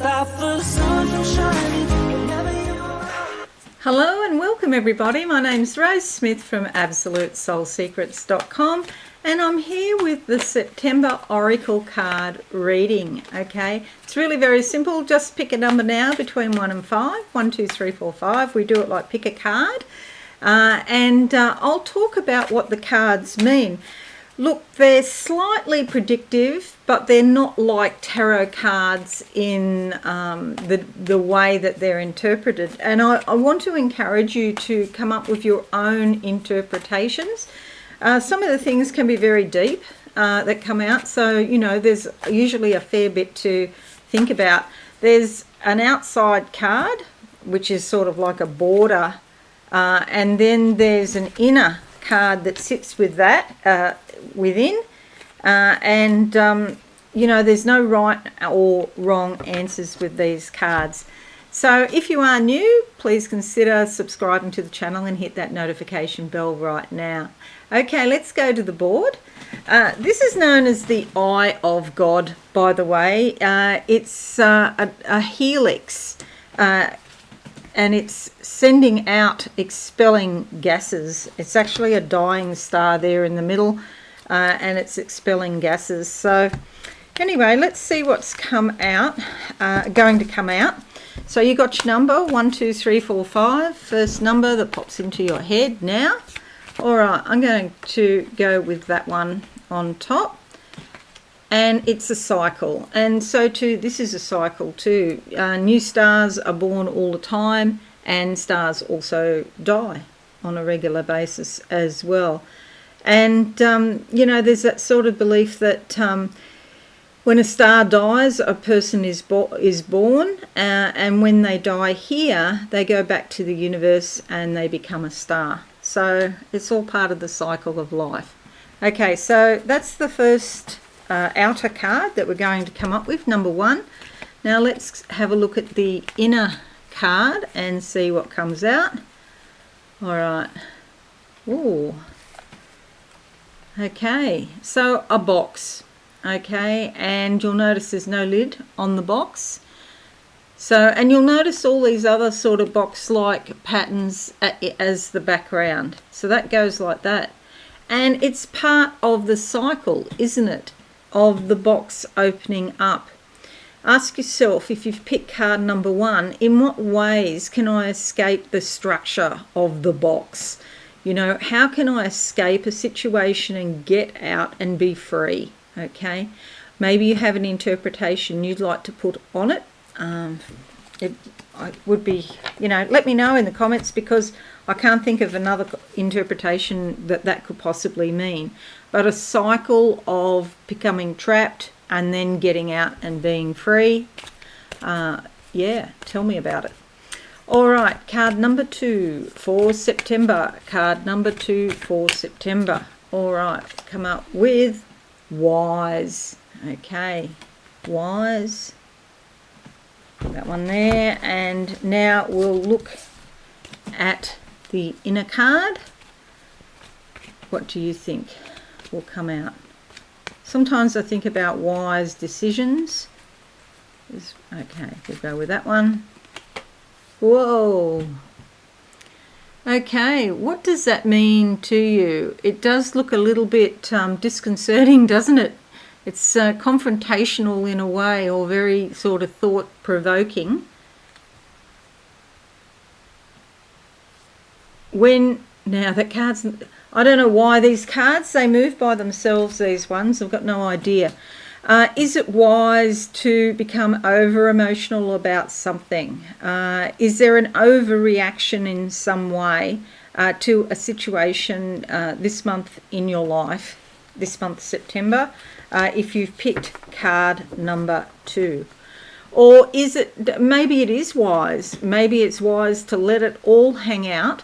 stop the sun from shining whenever you're around. Hello and welcome everybody. My name's Rose Smith from AbsoluteSoulSecrets.com and I'm here with the September Oracle card reading. Okay, it's really very simple. Just pick a number now between 1 and 5. 1, 2, 3, 4, 5. We do it like pick a card. I'll talk about what the cards mean. Look, they're slightly predictive, but they're not like tarot cards in the way that they're interpreted. And I want to encourage you to come up with your own interpretations. Some of the things can be very deep that come out. So, you know, there's usually a fair bit to think about. There's an outside card, which is sort of like a border. And then there's an inner card that sits with that within, you know, there's no right or wrong answers with these cards. So if you are new, please consider subscribing to the channel and hit that notification bell right now. Okay, let's go to the board. This is known as the Eye of God, by the way. It's a helix, and it's sending out, expelling gases. It's actually a dying star there in the middle, and it's expelling gases. So anyway, let's see what's come out, going to come out. So you got your number 1, 2, 3, 4, 5. First number that pops into your head now. All right, I'm going to go with that one on top. And it's a cycle, and so too this is a cycle too. New stars are born all the time, and stars also die on a regular basis as well. And you know, there's that sort of belief that when a star dies, a person is born, and when they die here, they go back to the universe and they become a star. So it's all part of the cycle of life. Okay, so that's the first outer card that we're going to come up with, number 1. Now let's have a look at the inner card and see what comes out. All right. Ooh. Okay, so a box. Okay, and you'll notice there's no lid on the box. So, and you'll notice all these other sort of box-like patterns as the background. So that goes like that. And it's part of the cycle, isn't it, of the box opening up. Ask yourself, if you've picked card number 1, in what ways can I escape the structure of the box? You know, how can I escape a situation and get out and be free? Okay, maybe you have an interpretation you'd like to put on it. It would be, you know, let me know in the comments, because I can't think of another interpretation that could possibly mean. But a cycle of becoming trapped and then getting out and being free. Yeah, tell me about it. All right, card number 2 for September. Card number 2 for September. All right, come up with Wise. Okay, Wise. That one there. And now we'll look at the inner card. What do you think will come out? Sometimes I think about wise decisions. Okay, we'll go with that one. Whoa. Okay, what does that mean to you? It does look a little bit disconcerting, doesn't it? It's confrontational in a way, or very sort of thought-provoking. Now the cards, I don't know why these cards, they move by themselves, these ones. I've got no idea. Is it wise to become over-emotional about something? Is there an overreaction in some way to a situation this month in your life, this month, September, if you've picked card number 2? Or is it, maybe it is wise. Maybe it's wise to let it all hang out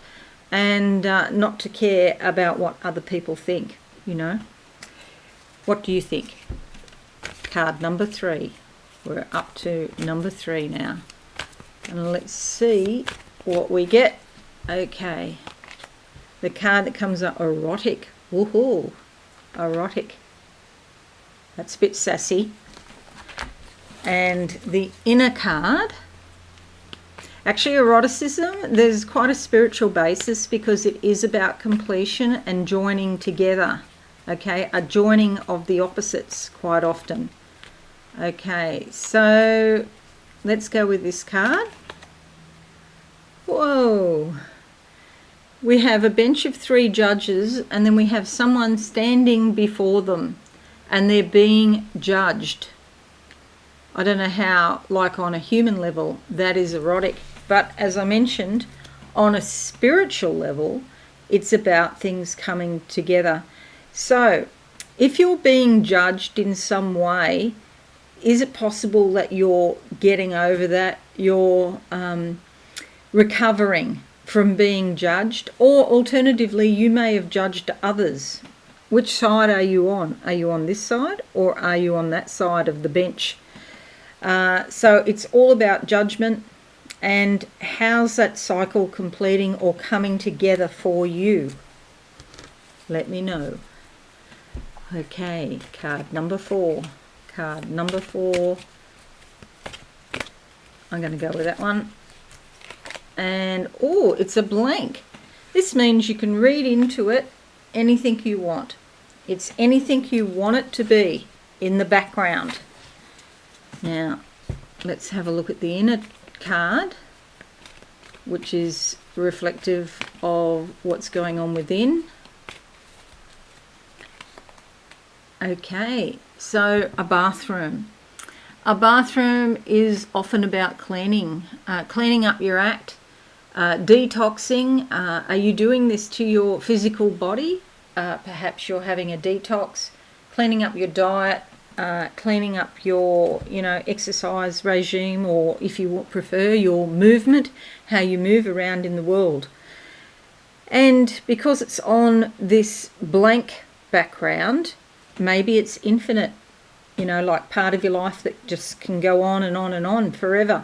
and not to care about what other people think, you know. What do you think? Card number 3. We're up to number 3 now. And let's see what we get. Okay. The card that comes up, erotic. Woohoo. Erotic. That's a bit sassy. And the inner card, actually eroticism, there's quite a spiritual basis because it is about completion and joining together, okay, a joining of the opposites quite often. Okay, so let's go with this card. Whoa. We have a bench of 3 judges, and then we have someone standing before them and they're being judged. I don't know how, like on a human level, that is erotic. But as I mentioned, on a spiritual level, it's about things coming together. So if you're being judged in some way, is it possible that you're getting over that? You're recovering from being judged, or alternatively you may have judged others. Which side are you on? Are you on this side or are you on that side of the bench? So it's all about judgment, and how's that cycle completing or coming together for you? Let me know. Okay, card number 4. Card number 4. I'm going to go with that one. And, oh, it's a blank. This means you can read into it anything you want. It's anything you want it to be in the background. Now, let's have a look at the inner card, which is reflective of what's going on within. Okay, so a bathroom. A bathroom is often about cleaning, cleaning up your act. Detoxing. Are you doing this to your physical body? Perhaps you're having a detox, cleaning up your diet, cleaning up your, exercise regime, or if you prefer, your movement, how you move around in the world. And because it's on this blank background, maybe it's infinite, like part of your life that just can go on and on and on forever.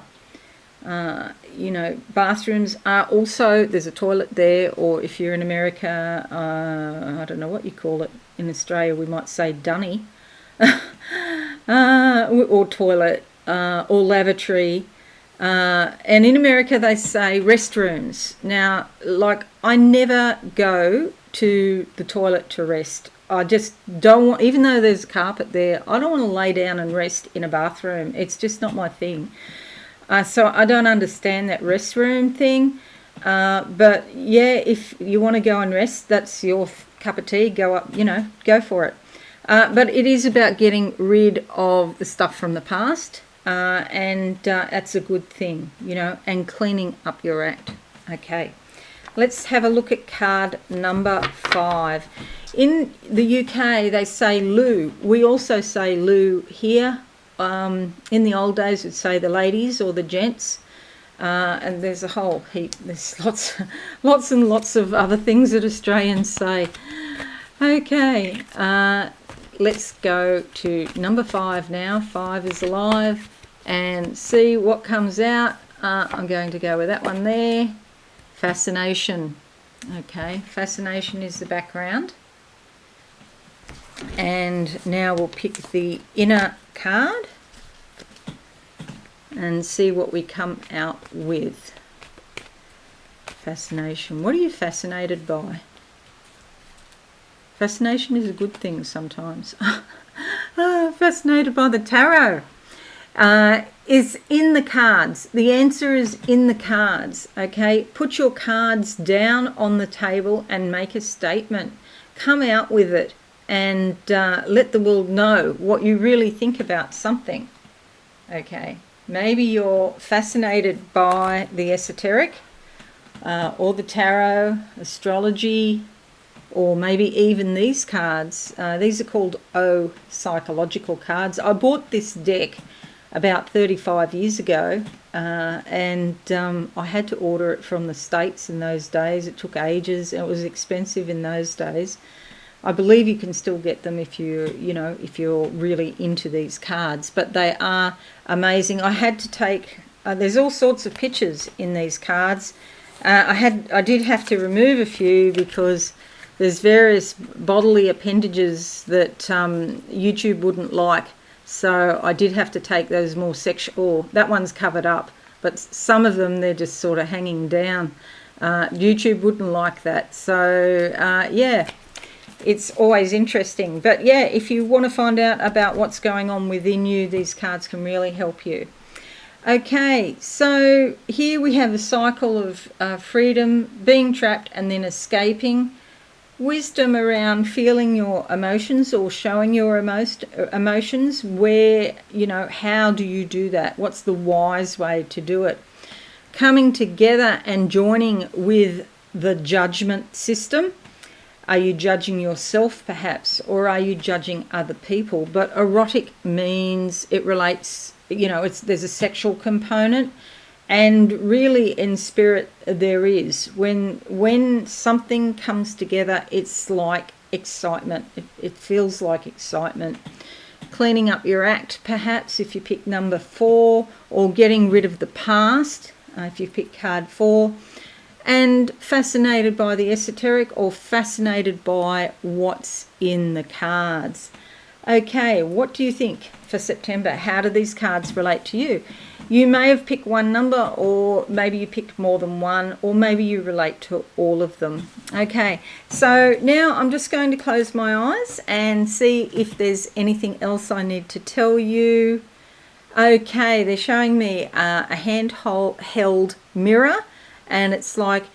Bathrooms are also, there's a toilet there, or if you're in America, I don't know what you call it. In Australia, we might say dunny, or toilet, or lavatory. And in America, they say restrooms. Now, like, I never go to the toilet to rest. I just don't want, even though there's carpet there, I don't want to lay down and rest in a bathroom. It's just not my thing. So I don't understand that restroom thing. But yeah, if you want to go and rest, that's your cup of tea. Go up, go for it. But it is about getting rid of the stuff from the past. And that's a good thing, and cleaning up your act. Okay. Let's have a look at card number 5. In the UK, they say loo. We also say loo here. In the old days, we'd say the ladies or the gents. And there's a whole heap. There's lots and lots of other things that Australians say. Okay, let's go to number 5 now. 5 is alive. And see what comes out. I'm going to go with that one there. Fascination. Okay, fascination is the background. And now we'll pick the inner card and see what we come out with. Fascination. What are you fascinated by? Fascination is a good thing sometimes. Fascinated by the tarot. Is in the cards. The answer is in the cards. Okay, put your cards down on the table and make a statement. Come out with it and let the world know what you really think about something. Okay, maybe you're fascinated by the esoteric or the tarot, astrology, or maybe even these cards. These are called O psychological cards. I bought this deck about 35 years ago, and I had to order it from the States in those days. It took ages, and it was expensive in those days. I believe you can still get them if you're really into these cards, but they are amazing. I had to take, there's all sorts of pictures in these cards. I did have to remove a few because there's various bodily appendages that YouTube wouldn't like. So I did have to take those more sexual. That one's covered up, but some of them, they're just sort of hanging down. YouTube wouldn't like that. So yeah, it's always interesting. But yeah, if you want to find out about what's going on within you, these cards can really help you. Okay, so here we have a cycle of freedom, being trapped and then escaping. Wisdom around feeling your emotions or showing your emotions. Where, how do you do that? What's the wise way to do it? Coming together and joining with the judgment system. Are you judging yourself perhaps, or are you judging other people? But erotic means it relates, there's a sexual component, and really in spirit there is. When something comes together, it's like excitement. It feels like excitement. Cleaning up your act perhaps if you pick number 4, or getting rid of the past if you pick card 4. And fascinated by the esoteric, or fascinated by what's in the cards. Okay, what do you think for September? How do these cards relate to you? You may have picked one number, or maybe you picked more than one, or maybe you relate to all of them. Okay, so now I'm just going to close my eyes and see if there's anything else I need to tell you. Okay, they're showing me a hand-held mirror, and it's like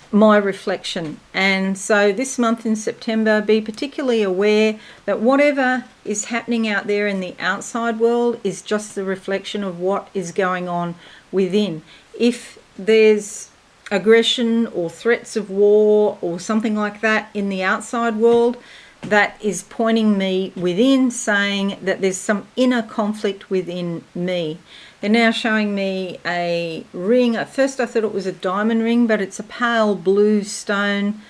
my reflection. And so this month in September, be particularly aware that whatever is happening out there in the outside world is just the reflection of what is going on within. If there's aggression or threats of war or something like that in the outside world, that is pointing me within, saying that there's some inner conflict within me. They're now showing me a ring. At first I thought it was a diamond ring, but it's a pale blue stone.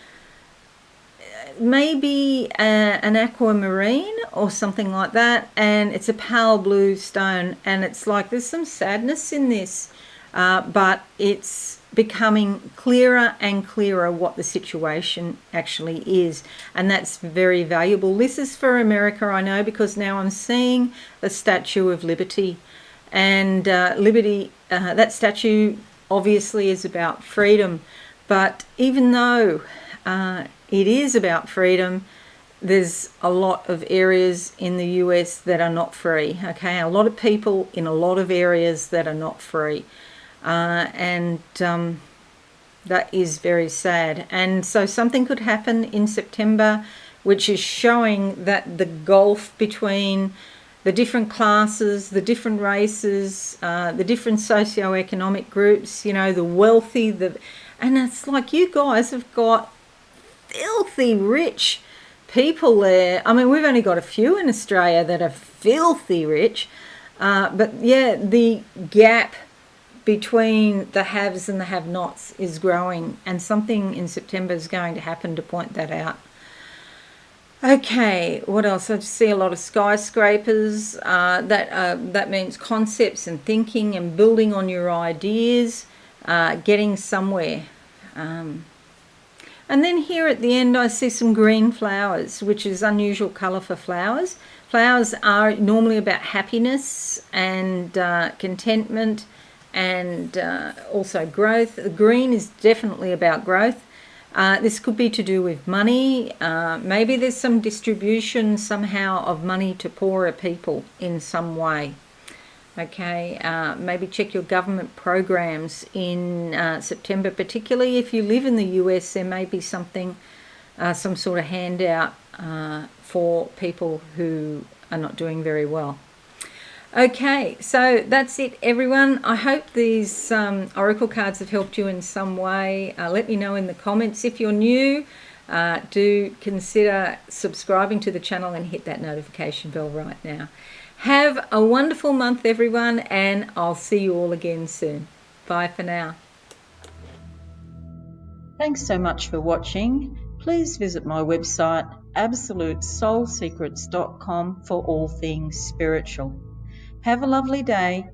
Maybe an aquamarine or something like that. And it's a pale blue stone. And it's like there's some sadness in this. But it's becoming clearer and clearer what the situation actually is. And that's very valuable. This is for America, I know, because now I'm seeing the Statue of Liberty. And liberty, that statue obviously is about freedom. But even though it is about freedom, there's a lot of areas in the US that are not free. Okay, a lot of people in a lot of areas that are not free. And that is very sad. And so something could happen in September which is showing that the gulf between the different classes, the different races, the different socioeconomic groups, the wealthy, and it's like you guys have got filthy rich people there. I mean, we've only got a few in Australia that are filthy rich, but yeah, the gap between the haves and the have-nots is growing, and something in September is going to happen to point that out. Okay, what else? I just see a lot of skyscrapers. That means concepts and thinking and building on your ideas, getting somewhere. And then here at the end I see some green flowers, which is unusual colour for flowers. Flowers are normally about happiness and contentment and also growth. Green is definitely about growth. This could be to do with money. Maybe there's some distribution somehow of money to poorer people in some way. Okay, maybe check your government programs in September, particularly if you live in the US. There may be something, some sort of handout for people who are not doing very well. Okay, so that's it, everyone. I hope these oracle cards have helped you in some way. Let me know in the comments. If you're new, do consider subscribing to the channel and hit that notification bell right now. Have a wonderful month, everyone, and I'll see you all again soon. Bye for now. Thanks so much for watching. Please visit my website, absolutesoulsecrets.com, for all things spiritual. Have a lovely day.